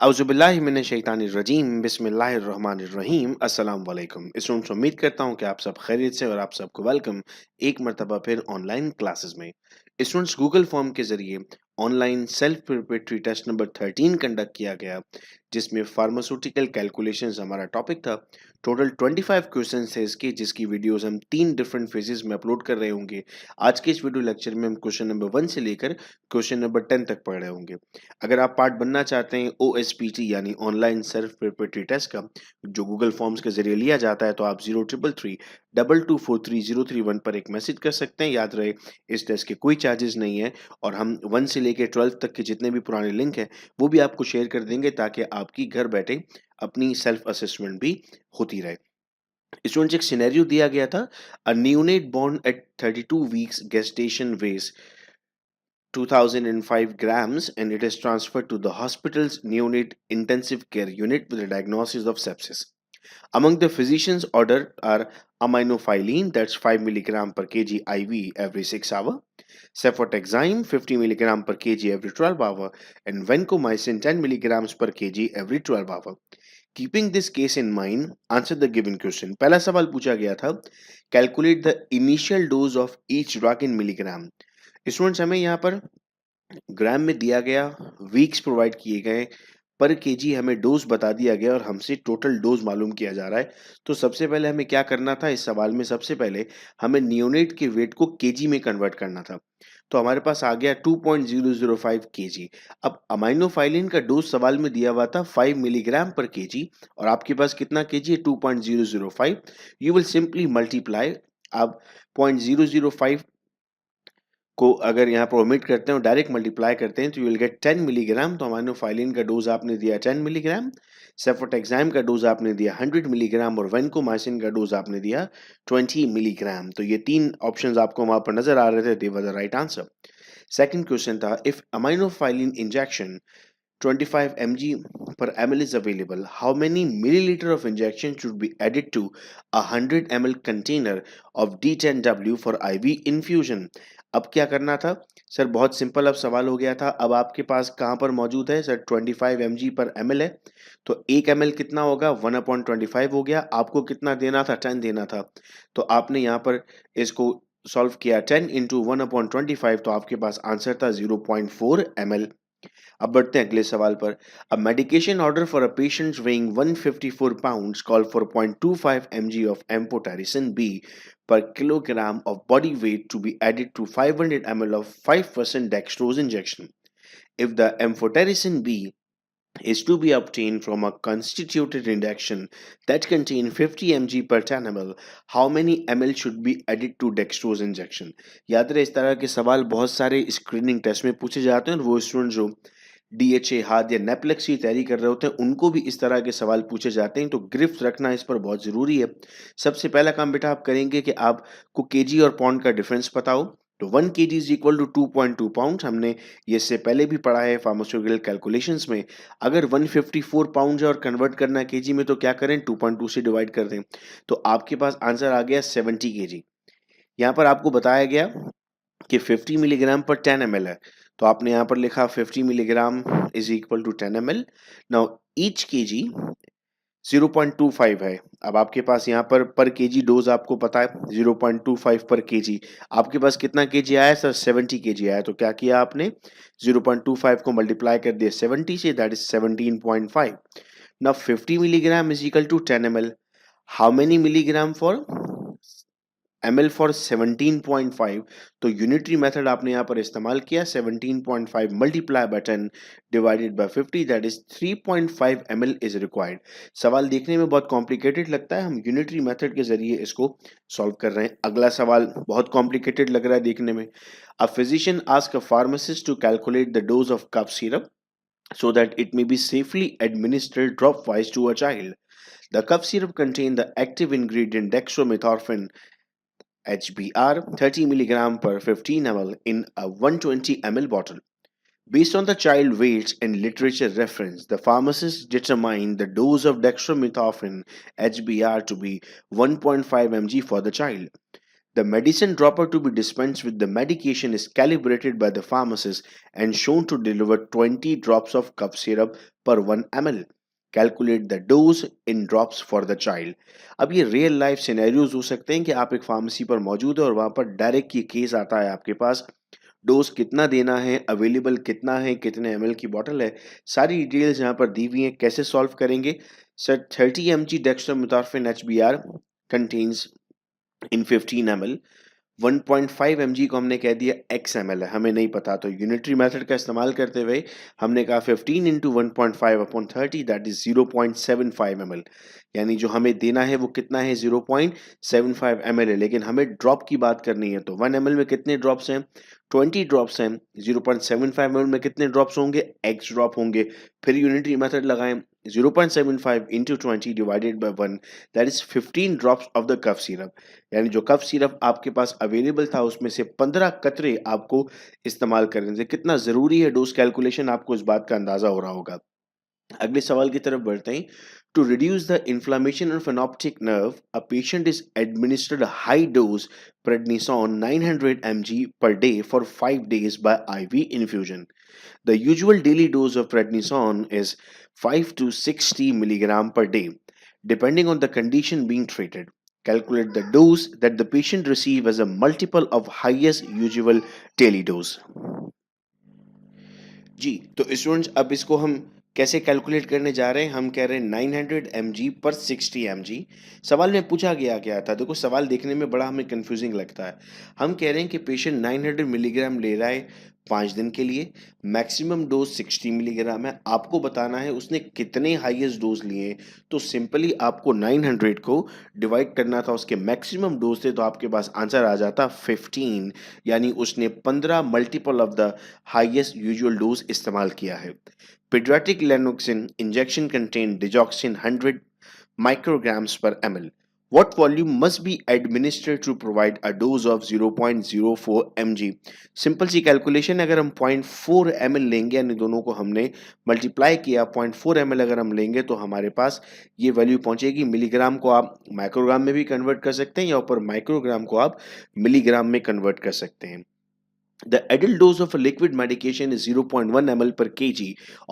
औज़ुबिल्लाहिमिनश्शैतानिर्रजीम बिस्मिल्लाहिर्रहमानिर्रहीम अस्सलाम वालेकुम। स्टूडेंट्स उम्मीद करता हूँ कि आप सब खैरियत से और आप सबको वेलकम एक मर्तबा फिर ऑनलाइन क्लासेस में। स्टूडेंट्स गूगल फॉर्म के ज़रिए online self preparatory test number 13 conduct किया गया जिसमें फार्मास्यूटिकल कैलकुलेशंस हमारा टॉपिक था। टोटल 25 क्वेश्चन थे इसके जिसकी वीडियोस हम 3 डिफरेंट फेजेस में अपलोड कर रहे होंगे। आज के इस वीडियो लेक्चर में हम क्वेश्चन नंबर 1 से लेकर क्वेश्चन नंबर 10 तक पढ़ रहे होंगे। अगर आप पार्ट बनना चाहते हैं ओएसपीटी यानी ऑनलाइन सेल्फ प्रिपरेटरी टेस्ट का जो गूगल फॉर्म्स के जरिए लिया जाता है तो आप 0333224303 पर एक मैसेज कर सकते हैं। याद रहे इस टेस्ट के कोई चार्जेस नहीं है और हम 1 से लेकर 12 तक के जितने भी पुराने लिंक हैं वो भी आपको शेयर कर देंगे ताकि आपकी घर बैठे अपनी सेल्फ असेसमेंट भी होती रहे। स्टूडेंट्स एक सिनेरियो दिया गया था। A neonate born at 32 weeks gestation weighs 2005 grams and it is transferred to the hospital's neonate intensive care unit with a diagnosis of sepsis. Among the physician's order are aminophylline, that's 5 milligram per kg IV every 6 hours, cefotaxime 50 milligram per kg every 12 hours, and vancomycin 10 milligrams per kg every 12 hours. Keeping this case in mind, answer the given question. पहला सवाल पूछा गया था, calculate the initial dose of each drug in milligram. Students हमें यहाँ पर ग्राम में दिया गया, वीक्स प्रोवाइड किए गए, पर केजी हमें डोज बता दिया गया और हमसे टोटल डोज मालूम किया जा रहा है। तो सबसे पहले हमें क्या करना था इस सवाल में, सबसे पहले हमें नियोनेट के वेट को केजी में कन्वर्ट करना था। तो हमारे पास आ गया 2.005 केजी। अब अमाइनोफाइलिन का डोज सवाल में दिया हुआ था 5 मिलीग्राम पर केजी और आपके पास कितना केजी है 2.005। You will simply multiply. आप 0.005 को अगर यहाँ पर ओमिट करते हैं और डायरेक्ट मल्टीप्लाई करते हैं तो यू विल गेट 10 मिलीग्राम। तो अमाइनोफाइलिन का डोज आपने दिया 10 मिलीग्राम, सेफोटेक्साइम का डोज आपने दिया 100 मिलीग्राम और वेंकोमाइसिन का डोज आपने दिया 20 मिलीग्राम। तो ये तीन ऑप्शंस आपको वहां पर नजर आ रहे थे, they were the right answer. Second question था, if aminophylline injection 25 mg per ml is available, how many milliliter of injection should be added to a 100 ml container of D10W for IV infusion? अब क्या करना था sir? बहुत simple अब सवाल हो गया था। अब आपके पास कहाँ पर मौजूद है सर? 25 mg पर ml है तो 1 ml कितना होगा? 1/25 हो गया। आपको कितना देना था? 10 देना था। तो आपने यहाँ पर इसको सॉल्व किया 10 इंटू 1/25 तो आपके पास आंसर था 0.4 ml। अब बढ़ते हैं अगले सवाल पर। A medication order for a patient weighing 154 pounds call for 0.25 mg of amphotericin B per kilogram of body weight to be added to 500 ml of 5% dextrose injection. If the amphotericin B is to be obtained from a constituted injection that contain 50 mg per 10 ml, how many ml should be added to dextrose injection? याद रहे इस तरह के सवाल बहुत सारे screening test में पूछे जाते हैं और वो स्टूडेंट जो डीएचए हाथ या नेपलेक्स की तैयारी कर रहे होते हैं उनको भी इस तरह के सवाल पूछे जाते हैं। तो गिरफ्त रखना इस पर बहुत जरूरी है। सबसे पहला काम बेटा आप करेंगे कि आपको केजी और पाउंड का डिफरेंस पता हो। तो 1 kg is equal to 2.2 pound. हमने ये इससे पहले भी पढ़ा है फार्मास्यूटिकल कैलकुलेशंस में। अगर 154 पाउंड है और कन्वर्ट करना है केजी में तो क्या करें? 2.2 से डिवाइड कर दें। तो आपके पास आंसर आ गया 70 केजी। यहाँ पर आपको बताया गया कि 50 मिलीग्राम पर 10 ml है तो आपने यहाँ पर लिखा 50 milligram is equal to 10 ml। Now each kg 0.25 है। अब आपके पास यहाँ पर केजी डोज आपको पता है 0.25 पर केजी। आपके पास कितना केजी आया सर? 70 केजी आया। तो क्या किया आपने? 0.25 को मल्टीप्लाई कर दिया 70 से, that is 17.5। Now 50 milligram is equal to 10 ml। How many milligram for ml for 17.5? तो यूनिटरी मेथड आपने यहाँ पर इस्तेमाल किया। 17.5 multiply by 10 divided by 50 that is 3.5 ml is required. सवाल देखने में बहुत कॉम्प्लिकेटेड लगता है, हम यूनिटरी मेथड के जरिए इसको सॉल्व कर रहे हैं। अगला सवाल बहुत कॉम्प्लिकेटेड लग रहा है देखने में। A physician ask a pharmacist to calculate the dose of cough syrup so that it may be safely administered drop-wise to a child. The cough syrup contains the active ingredient dextromethorphan HBr 30 milligram per 15 ml in a 120 ml bottle. Based on the child weights and literature reference, the pharmacist determined the dose of dextromethorphan HBr to be 1.5 mg for the child. The medicine dropper to be dispensed with the medication is calibrated by the pharmacist and shown to deliver 20 drops of cough syrup per 1 ml. Calculate the dose in drops for the child. अब ये real life scenarios हो सकते हैं कि आप एक pharmacy पर मौजूद है और वहां पर डायरेक्ट ये केस आता है आपके पास, डोज कितना देना है, अवेलेबल कितना है, कितने एमएल की बॉटल है, सारी डिटेल्स यहाँ पर दी हुई हैं। कैसे सॉल्व करेंगे? सर 30 mg डेक्स्ट्रोमेथॉर्फिन HBr कंटेन्स इन 15 ml, 1.5 mg को हमने कह दिया XML है, हमें नहीं पता, तो यूनिटरी मेथड का इस्तेमाल करते हुए हमने कहा 15 इंटू 1.5/30 दैट इज 0.75 ml, यानी जो हमें देना है वो कितना है 0.75 ml है, लेकिन हमें ड्रॉप की बात करनी है तो 1 ml में कितने ड्रॉप्स हैं? 20 ड्रॉप्स हैं। 0.75 ml में कितने ड्रॉप्स होंगे? X ड्रॉप होंगे। फिर यूनिटरी मेथड लगाएं, 0.75 into 20 divided by 1 that is 15 drops of the cough syrup, यानी जो कफ सिरप आपके पास अवेलेबल था उसमें से 15 कतरे आपको इस्तेमाल करने थे। कितना ज़रूरी है डोज कैलकुलेशन, आपको इस बात का अंदाज़ा हो रहा होगा। अगले सवाल की तरफ बढ़ते हैं। To reduce the inflammation of an optic nerve, a patient is administered high dose prednisone 900 mg per day for 5 days by IV infusion. The usual daily dose of prednisone is 5 to 60 milligram per day, depending on the condition being treated. Calculate the dose that the patient receive as a multiple of highest usual daily dose. जी, तो students अब इसको हम कैसे calculate करने जा रहे हैं? हम कह रहे हैं 900 mg पर 60 mg। सवाल में पूछा गया था, देखो सवाल देखने में बड़ा हमें कंफ्यूजिंग लगता है। हम कह रहे हैं कि पेशेंट 900 मिलीग्राम ले रहा है 5 दिन के लिए, मैक्सिमम डोज 60 मिलीग्राम है। आपको बताना है उसने कितने हाईएस्ट डोज लिए, तो सिंपली आपको 900 को डिवाइड करना था उसके मैक्सिमम डोज थे, तो आपके पास आंसर आ जाता 15, यानी उसने 15 multiple of the highest usual dose इस्तेमाल किया है। Pediatric Lanoxin injection contain digoxin 100 micrograms per ml. What volume must be administered to provide a dose of 0.04 mg? Simple सी कैलकुलेशन, अगर हम 0.4 ml लेंगे, यानी दोनों को हमने मल्टीप्लाई किया, 0.4 ml अगर हम लेंगे तो हमारे पास ये वैल्यू पहुंचेगी। मिलीग्राम को आप माइक्रोग्राम में भी कन्वर्ट कर सकते हैं या ऊपर माइक्रोग्राम को आप मिलीग्राम में कन्वर्ट कर सकते हैं। The adult dose of a liquid medication is 0.1 ml per kg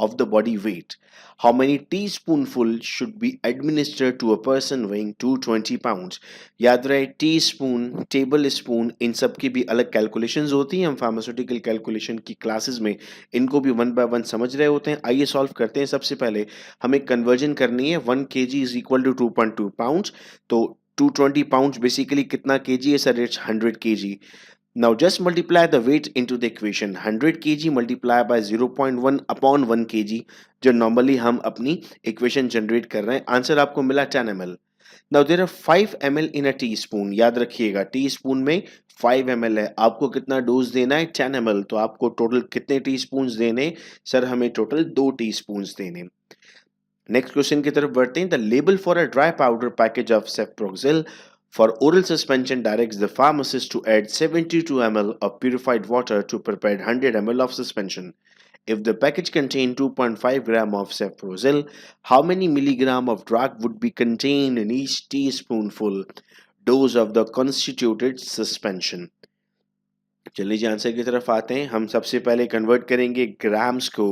of the body weight. How many teaspoonful should be administered to a person weighing 220 pounds? याद रहे टीस्पून, टेबल स्पून, इन सब की भी अलग कैलकुलेशंस होती हैं। हम फार्मास्यूटिकल कैलकुलेशन की क्लासेस में इनको भी 1 by 1 समझ रहे होते हैं। आइए सॉल्व करते हैं। सबसे पहले हमें कन्वर्जन करनी है। 1 kg is equal to 2.2 pounds, तो 220 pounds बेसिकली कितना kg है sir? It's 100 kg. Now just multiply the weight into the equation. 100 kg multiply by 0.1 upon 1 kg, जो normally हम अपनी equation generate कर रहे हैं। आंसर आपको मिला 10 ml. Now there are 5 ml in a teaspoon. याद रखिएगा टीस्पून में 5 ml है। आपको कितना डोज देना है? 10 ml. तो आपको टोटल कितने टीस्पून देने? सर हमें टोटल 2 टीस्पून देने। नेक्स्ट क्वेश्चन की तरफ बढ़ते हैं। The label for a dry powder package of cefadroxil for oral suspension directs the pharmacist to add 72 ml of purified water to prepare 100 ml of suspension. If the package contained 2.5 gram of cefprozil, how many milligram of drug would be contained in each teaspoonful dose of the constituted suspension? चलिए जी answer की तरफ आते हैं। हम सबसे पहले convert करेंगे grams को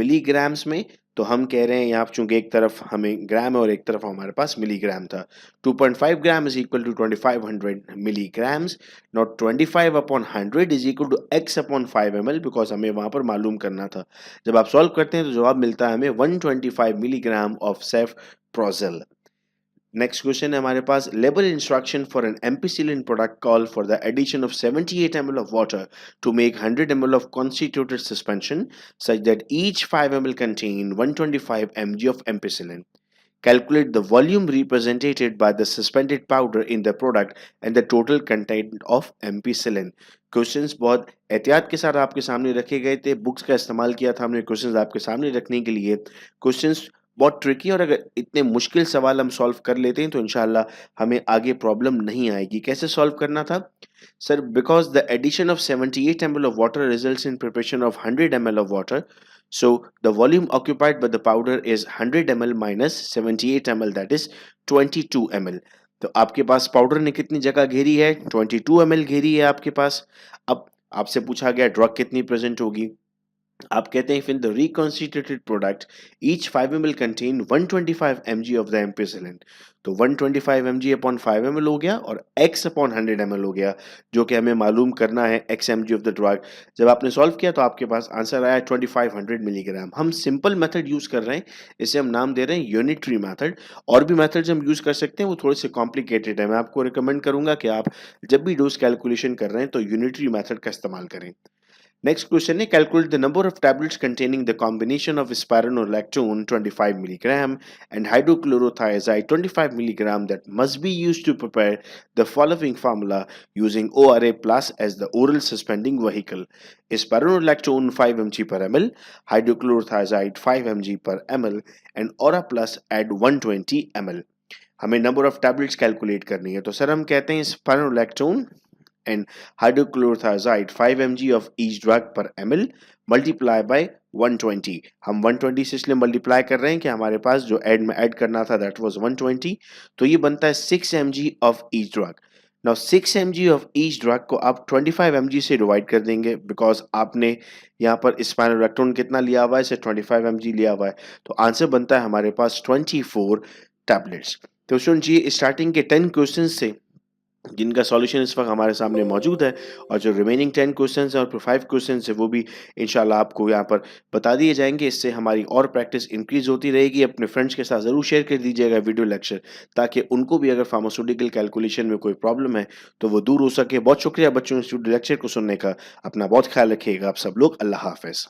मिलीग्राम्स में। तो हम कह रहे हैं यहाँ चूंकि एक तरफ हमें ग्राम है और एक तरफ हमारे पास मिलीग्राम था। 2.5 gram is equal to 2500 milligrams, not 25 upon 100 is equal to x upon 5 ml, because हमें वहां पर मालूम करना था। जब आप सॉल्व करते हैं तो जवाब मिलता है हमें 125 milligram of cefadroxil. Next question है हमारे पास। Label instruction for an ampicillin product call for the addition of 78 ml of water to make 100 ml of constituted suspension such that each 5 ml contain 125 mg of ampicillin. Calculate the volume represented by the suspended powder in the product and the total content of ampicillin. Questions बहुत एहतियात के साथ आपके सामने रखे गए थे। Books का इस्तेमाल किया था हमने क्वेश्चंस आपके सामने रखने के लिए। क्वेश्चंस बहुत ट्रिकी, और अगर इतने मुश्किल सवाल हम सॉल्व कर लेते हैं तो इंशाल्लाह हमें आगे प्रॉब्लम नहीं आएगी। कैसे सॉल्व करना था sir? Because the addition of 78 ml of water results in preparation of 100 ml of water. So the volume occupied by the powder is 100 ml minus 78 ml, that is 22 ml. तो आपके पास powder ने कितनी जगह घेरी है, 22 ml घेरी है आपके पास। अब आपसे पूछा गया ड्रग कितनी प्रेजेंट होगी। आप कहते हैं if in the reconstituted product each 5 ml contain 125 mg of the ampicillin, तो 125 mg upon 5 ml हो गया और x upon 100 ml हो गया, जो कि हमें मालूम करना है x mg of the drug। जब आपने सॉल्व किया तो आपके पास आंसर आया 2500 मिलीग्राम। हम सिंपल मेथड यूज कर रहे हैं, इसे हम नाम दे रहे हैं यूनिटरी मेथड। और भी मेथड्स हम यूज कर सकते हैं, वो थोड़े से कॉम्प्लिकेटेड है। मैं आपको रिकमेंड करूंगा कि आप जब भी डोज कैलकुलेशन कर रहे हैं तो यूनिटरी मेथड का इस्तेमाल करें। Next question है calculate the number of tablets containing the combination of spironolactone 25 milligram and hydrochlorothiazide 25 milligram that must be used to prepare the following formula using ORA plus as the oral suspending vehicle. Spironolactone 5 mg per ml, hydrochlorothiazide 5 mg per ml and ORA plus at 120 ml. हमें number of tablets calculate करनी है, तो sir हम कहते हैं स्पाइरोलैक्टोन and hydrochlorothiazide 5 mg of each drug per ml multiply by 120। हम 120 से इसलिए मल्टीप्लाई कर रहे हैं कि हमारे पास जो ऐड में ऐड करना था दैट वाज 120, तो ये बनता है 6 mg of each drug। Now 6 mg of each drug को आप 25 mg से डिवाइड कर देंगे, बिकॉज आपने यहाँ पर स्पाइरोलैक्टोन कितना लिया हुआ है, इसे 25 mg लिया हुआ है, तो आंसर बनता है हमारे पास 24 टैबलेट्स। तो सुनिए स्टार्टिंग के 10 क्वेश्चन से जिनका सॉल्यूशन इस वक्त हमारे सामने मौजूद है, और जो रिमेनिंग 10 क्वेश्चंस हैं और 5 क्वेश्चंस है वो भी इंशाल्लाह आपको यहाँ पर बता दिए जाएंगे। इससे हमारी और प्रैक्टिस इंक्रीज होती रहेगी। अपने फ्रेंड्स के साथ ज़रूर शेयर कर दीजिएगा वीडियो लेक्चर, ताकि उनको भी अगर फार्मास्यूटिकल कैलकुलेशन में कोई प्रॉब्लम है तो वो दूर हो सके। बहुत शुक्रिया बच्चों, इस वीडियो लेक्चर को सुनने का। अपना बहुत ख्याल रखिएगा आप सब लोग। अल्लाह हाफिज़।